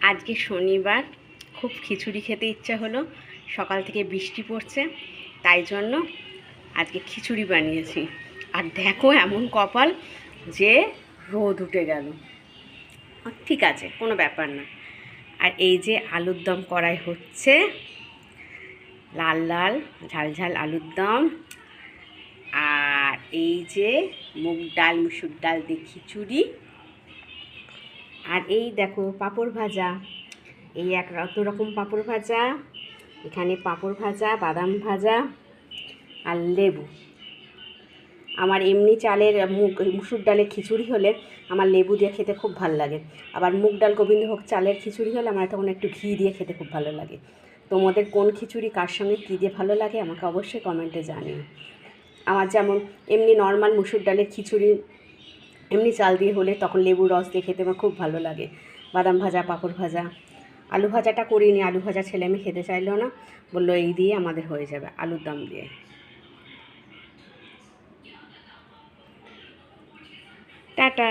আজকে শনিবার, খুব খিচুড়ি খেতে ইচ্ছা হলো। সকাল থেকে বৃষ্টি পড়ছে, তাই জন্য আজকে খিচুড়ি বানিয়েছি। আর দেখো এমন কপাল যে রোদ উঠে গেল। ঠিক আছে, কোনো ব্যাপার না। আর এই যে আলুর দম কড়াই হচ্ছে, লাল লাল ঝাল ঝাল আলুর দম। আর এই যে মুগ ডাল মুসুর ডাল দিয়ে খিচুড়ি। আর এই দেখো পাঁপড় ভাজা, এই এত রকম পাঁপড় ভাজা, এখানে পাঁপড় ভাজা, বাদাম ভাজা আর লেবু। আমার এমনি চালের মুসুর ডালের খিচুড়ি হলে আমার লেবু দিয়ে খেতে খুব ভালো লাগে। আবার মুগ ডাল গোবিন্দভোগ চালের খিচুড়ি হলে আমার তখন একটু ঘি দিয়ে খেতে খুব ভালো লাগে। তোমাদের কোন খিচুড়ি কার সঙ্গে কী দিয়ে ভালো লাগে আমাকে অবশ্যই কমেন্টে জানিও। আমার যেমন এমনি নর্মাল মুসুর ডালের খিচুড়ি এমনি চাল দিয়ে হলে তখন লেবুর রস দিয়ে খেতে আমার খুব ভালো লাগে। বাদাম ভাজা, পাঁপড় ভাজা, আলু ভাজাটা করিনি। আলু ভাজা ছেলে আমি খেতে চাইলো না, বললো এই দিয়ে আমাদের হয়ে যাবে, আলুর দম দিয়ে। টাটা।